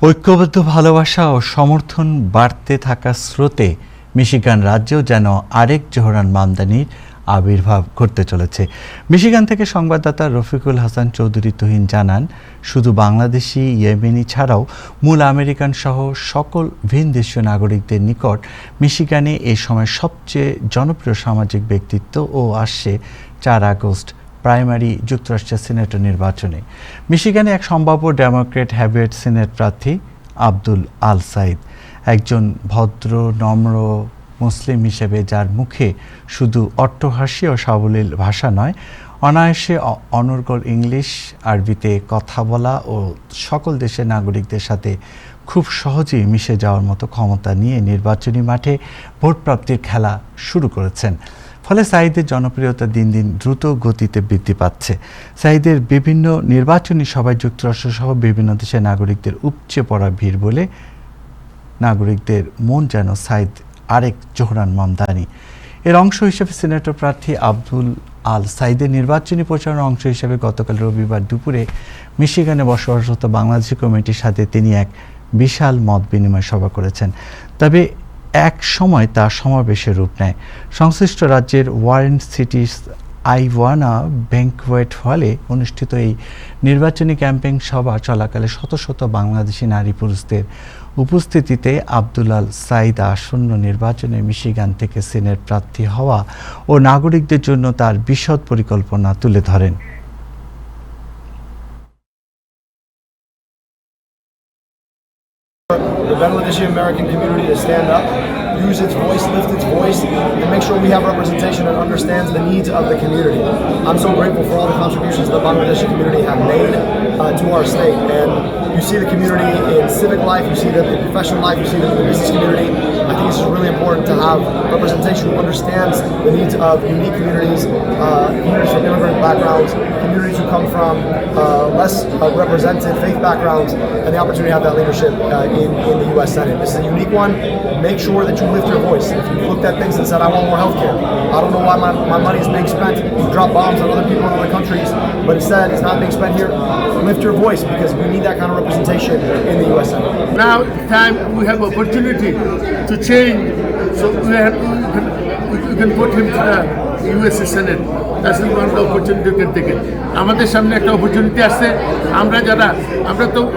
ঐক্যবদ্ধ ভালোবাসা ও সমর্থন বাড়তে থাকা স্রোতে মিশিগান রাজ্যেও যেন আরেক জোহরান মামদানির আবির্ভাব ঘটতে চলেছে। মিশিগান থেকে সংবাদদাতা রফিকুল হাসান চৌধুরী তুহিন জানান, শুধু বাংলাদেশি, ইয়েমেনি ছাড়াও মূল আমেরিকান সহ সকল ভিনদেশীয় নাগরিকদের নিকট মিশিগানে এই সময় সবচেয়ে জনপ্রিয় সামাজিক ব্যক্তিত্ব ও আসছে 4 আগস্ট প্রাইমারি যুক্তরাষ্ট্রের সিনেটর নির্বাচনে। মিশিগানে এক সম্ভাব্য ডেমোক্রেট হ্যাভিয়েট সিনেট প্রার্থী আব্দুল আল সাইদ, একজন ভদ্র নম্র মুসলিম হিসেবে যার মুখে শুধু অট্টহাসি ও সাবলীল ভাষা নয়, অনায়াসে অনর্গল ইংলিশ আরবিতে কথা বলা ও সকল দেশের নাগরিকদের সাথে খুব সহজেই মিশে যাওয়ার মতো ক্ষমতা নিয়ে নির্বাচনী মাঠে ভোট প্রাপ্তির খেলা শুরু করেছেন। ফলে সাইদের জনপ্রিয়তা দিন দিন দ্রুত গতিতে বৃদ্ধি পাচ্ছে। সাইদের বিভিন্ন নির্বাচনী সভায় যুক্তরাষ্ট্র সহ বিভিন্ন দেশের নাগরিকদের উপচে পড়া ভিড় বলে নাগরিকদের মন যেন সাইদ আরেক জোহরান মামদানি। এর অংশ হিসেবে সিনেটর প্রার্থী আব্দুল আল সাইদের নির্বাচনী প্রচারণার অংশ হিসেবে গতকাল রবিবার দুপুরে মিশিগানে বসবাসরত বাংলাদেশি কমিটির সাথে তিনি এক বিশাল মত বিনিময় সভা করেছেন। তবে এক সময় তা সমাবেশের রূপ নেয়। সংশ্লিষ্ট রাজ্যের ওয়ারেন সিটির আইওয়ানা ব্যাংকুয়েট হলে অনুষ্ঠিত এই নির্বাচনী ক্যাম্পেইন সভা চলাকালে শত শত বাংলাদেশি নারী পুরুষদের উপস্থিতিতে আব্দুল আল সাইদ আসন্ন নির্বাচনে মিশিগান থেকে সিনেট প্রার্থী হওয়া ও নাগরিকদের জন্য তার বিশদ পরিকল্পনা তুলে ধরেন। The Bangladeshi American community to stand up, use its voice, lift its voice, and make sure we have representation that understands the needs of the community. I'm so grateful for all the contributions the Bangladeshi community have made to our state. And you see the community in civic life, you see them in professional life, you see them in the business community. I think it's just really important to have representation who understands the needs of unique communities, communities from immigrant backgrounds, communities who come from less represented faith backgrounds, and the opportunity to have that leadership in the U.S. Senate. This is a unique one. Make sure that you lift your voice. If you looked at things and said, I want more health care, I don't know why my money is being spent to drop bombs on other people in other countries, but instead it's not being spent here, lift your voice, because we need that kind of representation in the U.S. Senate. Now time we have opportunity to change, so we can put him to the U.S. Senate. That's the one opportunity you can take it. আমাদের সামনে একটা opportunity আসছে।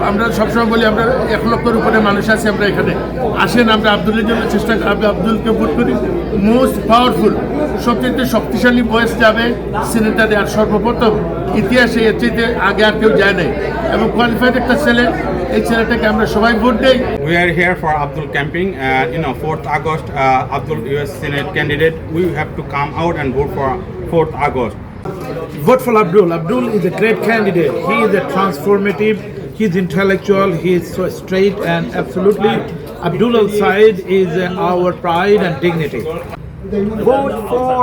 আমরা সবসময় বলি আমরা 1 লক্ষের উপরে মানুষ আছে আমরা এখানে। আসেন আমরা আব্দুলের জন্য চেষ্টা করি, আব্দুলকে ভোট করি। মোস্ট পাওয়ারফুল, সবচেয়ে শক্তিশালী বয়স যাবে সিনেটারে। আর সর্বপ্রথম ইতিহাসে এর চাইতে আগে আর কেউ যায় নাই এবং কোয়ালিফাইড একটা ছেলে, এই ছেলেটাকে আমরা সবাই ভোট দেই। We are here for Abdul camping. 4th August, Abdul U.S. Senate candidate. We have to come out and vote for 4th August. Vote for Abdul. Abdul is a great candidate. He is a transformative, he is intellectual, he is so straight, and absolutely Abdul Al Said is our pride and dignity. Vote for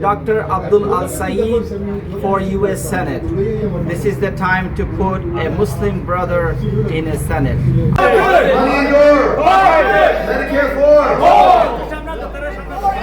Dr. Abdul Al Said for U.S. Senate. This is the time to put a Muslim brother in a Senate. Medicare for